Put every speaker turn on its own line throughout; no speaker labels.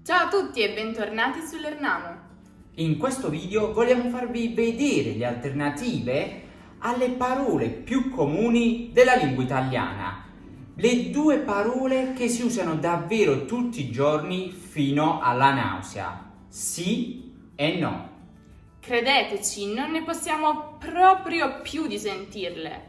Ciao a tutti e bentornati sull'Ernamo.
In questo video vogliamo farvi vedere le alternative alle parole più comuni della lingua italiana. Le due parole che si usano davvero tutti i giorni fino alla nausea. Sì e no.
Credeteci, non ne possiamo proprio più di sentirle.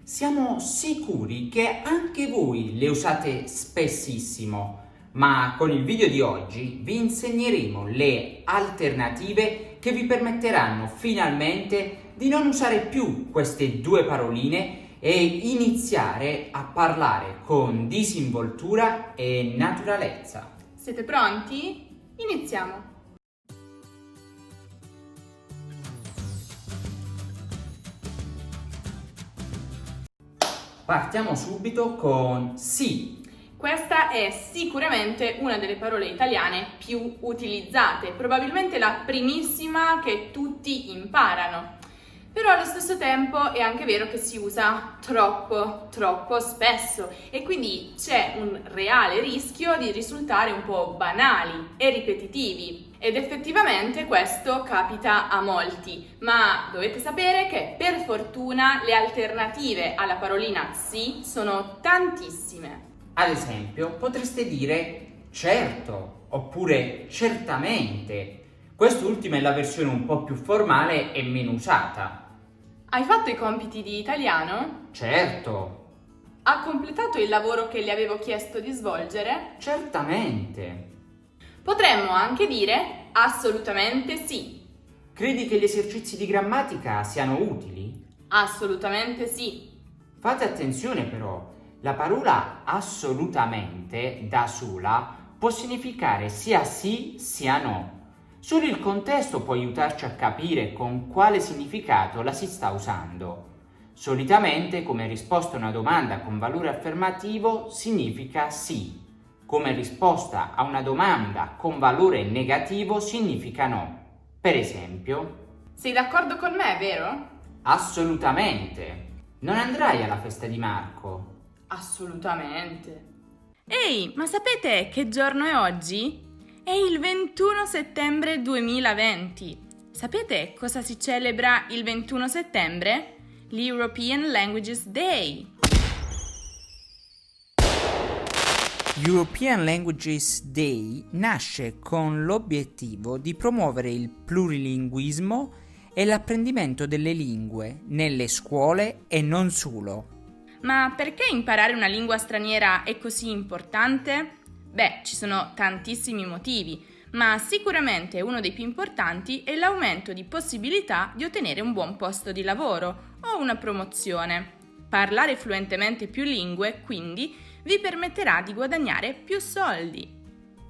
Siamo sicuri che anche voi le usate spessissimo, ma con il video di oggi vi insegneremo le alternative che vi permetteranno finalmente di non usare più queste due paroline e iniziare a parlare con disinvoltura e naturalezza.
Siete pronti? Iniziamo!
Partiamo subito con sì.
Questa è sicuramente una delle parole italiane più utilizzate, probabilmente la primissima che tutti imparano. Però allo stesso tempo è anche vero che si usa troppo spesso e quindi c'è un reale rischio di risultare un po' banali e ripetitivi. Ed effettivamente questo capita a molti, ma dovete sapere che per fortuna le alternative alla parolina sì sono tantissime.
Ad esempio, potreste dire certo oppure certamente. Quest'ultima è la versione un po' più formale e meno usata.
Hai fatto i compiti di italiano?
Certo,
Ha completato il lavoro che le avevo chiesto di svolgere?
certamente.
Potremmo anche dire assolutamente sì.
Credi che gli esercizi di grammatica siano utili?
Assolutamente sì.
Fate attenzione però, la parola assolutamente da sola può significare sia sì sia no. Solo il contesto può aiutarci a capire con quale significato la si sta usando. Solitamente, come risposta a una domanda con valore affermativo, significa sì. Come risposta a una domanda con valore negativo, significa no. Per esempio,
Sei d'accordo con me, vero?
assolutamente. Non andrai alla festa di Marco?
Assolutamente. Ehi, ma sapete che giorno è oggi? È il 21 settembre 2020. Sapete cosa si celebra il 21 settembre? L'European Languages Day.
European Languages Day nasce con l'obiettivo di promuovere il plurilinguismo e l'apprendimento delle lingue nelle scuole e non solo.
Ma perché imparare una lingua straniera è così importante? Beh, ci sono tantissimi motivi, ma sicuramente uno dei più importanti è l'aumento di possibilità di ottenere un buon posto di lavoro o una promozione. Parlare fluentemente più lingue, quindi, vi permetterà di guadagnare più soldi.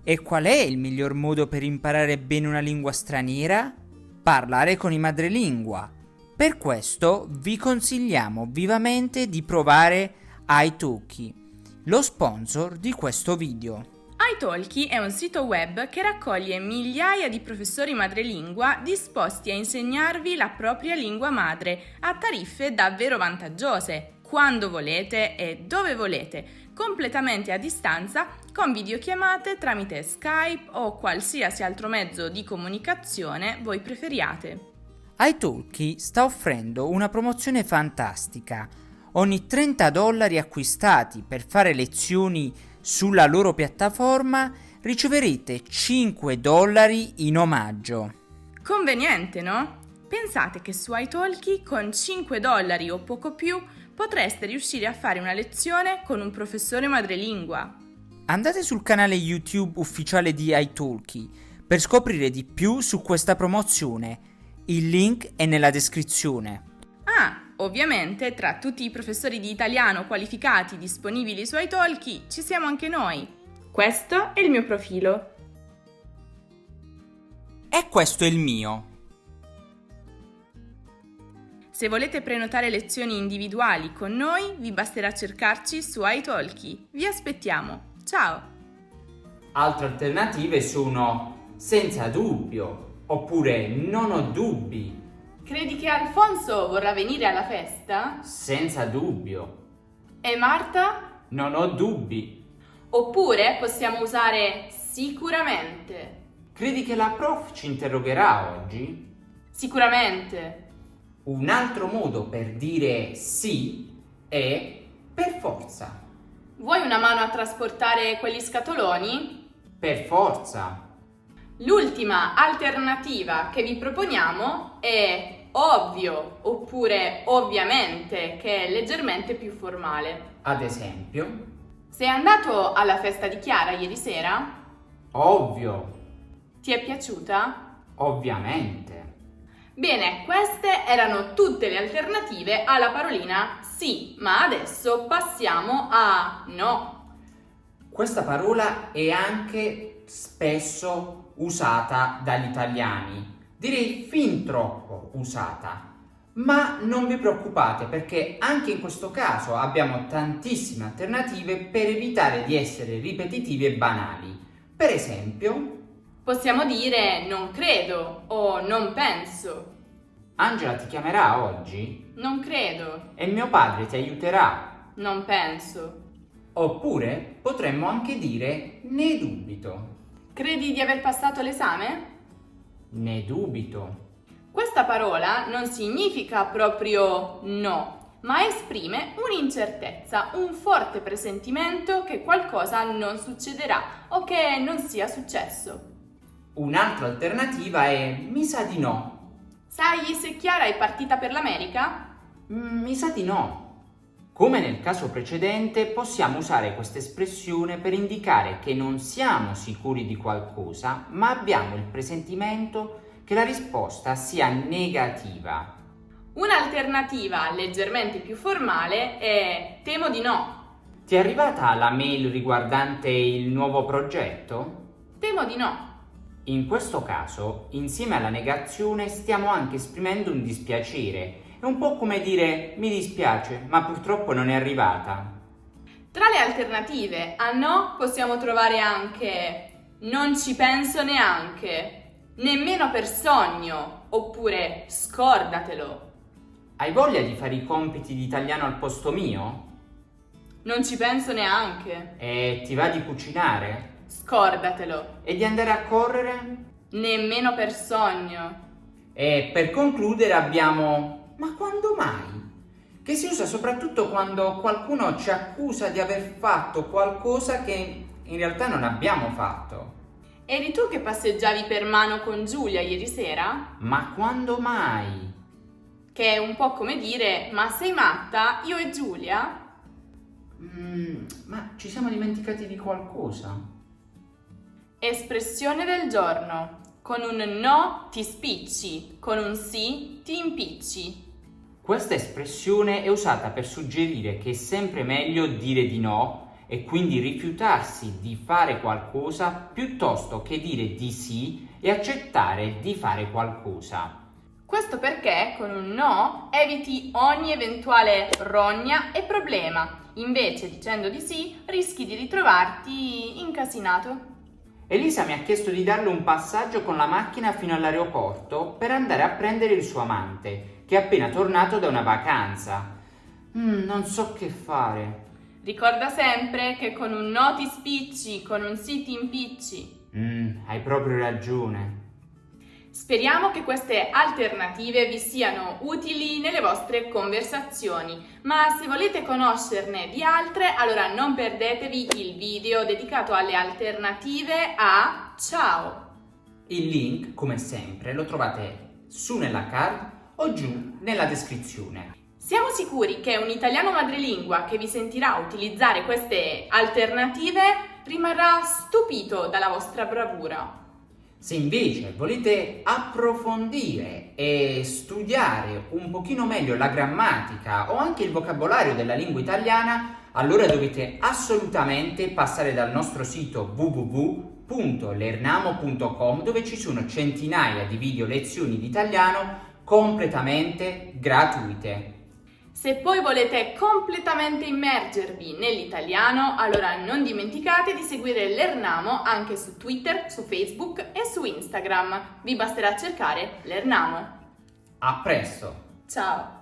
E qual è il miglior modo per imparare bene una lingua straniera? Parlare con i madrelingua. Per questo vi consigliamo vivamente di provare italki, lo sponsor di questo video.
italki è un sito web che raccoglie migliaia di professori madrelingua disposti a insegnarvi la propria lingua madre a tariffe davvero vantaggiose, quando volete e dove volete, completamente a distanza con videochiamate tramite Skype o qualsiasi altro mezzo di comunicazione voi preferiate.
italki sta offrendo una promozione fantastica. Ogni $30 acquistati per fare lezioni sulla loro piattaforma riceverete $5 in omaggio.
Conveniente, no? Pensate che su italki con $5 o poco più potreste riuscire a fare una lezione con un professore madrelingua.
Andate sul canale YouTube ufficiale di italki per scoprire di più su questa promozione. Il link è nella descrizione.
Ah, ovviamente tra tutti i professori di italiano qualificati disponibili su italki ci siamo anche noi. Questo è il mio profilo.
E questo è il mio.
Se volete prenotare lezioni individuali con noi, vi basterà cercarci su italki. Vi aspettiamo. Ciao!
Altre alternative sono senza dubbio oppure non ho dubbi.
Credi che Alfonso vorrà venire alla festa?
Senza dubbio.
E Marta?
Non ho dubbi.
Oppure possiamo usare Sicuramente.
Credi che la prof ci interrogherà oggi?
Sicuramente.
Un altro modo per dire sì è per forza.
Vuoi una mano a trasportare quegli scatoloni?
Per forza.
L'ultima alternativa che vi proponiamo è ovvio oppure ovviamente, che è leggermente più formale.
Ad esempio,
Sei andato alla festa di Chiara ieri sera?
ovvio,
Ti è piaciuta?
ovviamente.
Bene, queste erano tutte le alternative alla parolina sì, ma adesso passiamo a no.
Questa parola è anche spesso usata dagli italiani, direi fin troppo usata. Ma non vi preoccupate perché anche in questo caso abbiamo tantissime alternative per evitare di essere ripetitivi e banali. Per esempio,
Possiamo dire non credo o non penso.
Angela ti chiamerà oggi
Non credo,
e mio padre ti aiuterà.
non penso.
Oppure potremmo anche dire ne dubito.
Credi di aver passato l'esame?
Ne dubito.
Questa parola non significa proprio no, ma esprime un'incertezza, un forte presentimento che qualcosa non succederà o che non sia successo.
Un'altra alternativa è mi sa di no.
Sai se Chiara è partita per l'America?
Mi sa di no. Come nel caso precedente, possiamo usare questa espressione per indicare che non siamo sicuri di qualcosa, ma abbiamo il presentimento che la risposta sia negativa.
Un'alternativa leggermente più formale è temo di no.
Ti è arrivata la mail riguardante il nuovo progetto?
Temo di no.
In questo caso, insieme alla negazione, stiamo anche esprimendo un dispiacere. È un po' come dire mi dispiace, ma purtroppo non è arrivata.
Tra le alternative a no possiamo trovare anche non ci penso neanche, nemmeno per sogno, oppure scordatelo.
Hai voglia di fare i compiti di italiano al posto mio?
Non ci penso neanche,
E ti va di cucinare?
scordatelo,
E di andare a correre?
nemmeno per sogno.
E per concludere abbiamo ma quando mai? Che si usa soprattutto quando qualcuno ci accusa di aver fatto qualcosa che in realtà non abbiamo fatto.
Eri tu che passeggiavi per mano con Giulia ieri sera?
Ma quando mai?
Che è un po' come dire ma sei matta, io e Giulia?
Ma ci siamo dimenticati di qualcosa?
Espressione del giorno. Con un no ti spicci, con un sì ti impicci.
Questa espressione è usata per suggerire che è sempre meglio dire di no e quindi rifiutarsi di fare qualcosa piuttosto che dire di sì e accettare di fare qualcosa.
Questo perché con un no eviti ogni eventuale rogna e problema, invece dicendo di sì rischi di ritrovarti incasinato.
Elisa mi ha chiesto di darle un passaggio con la macchina fino all'aeroporto per andare a prendere il suo amante, che è appena tornato da una vacanza. Non so che fare.
Ricorda sempre che con un no ti spicci, con un sì ti impicci.
Hai proprio ragione.
Speriamo che queste alternative vi siano utili nelle vostre conversazioni, ma se volete conoscerne di altre, allora non perdetevi il video dedicato alle alternative a ciao.
Il link, come sempre, lo trovate su nella card o giù nella descrizione.
Siamo sicuri che un italiano madrelingua che vi sentirà utilizzare queste alternative rimarrà stupito dalla vostra bravura.
Se invece volete approfondire e studiare un pochino meglio la grammatica o anche il vocabolario della lingua italiana, allora dovete assolutamente passare dal nostro sito www.lernamo.com, dove ci sono centinaia di video lezioni di italiano completamente gratuite.
Se poi volete completamente immergervi nell'italiano, allora non dimenticate di seguire Lernamo anche su Twitter, su Facebook e su Instagram. Vi basterà cercare Lernamo.
A presto!
Ciao!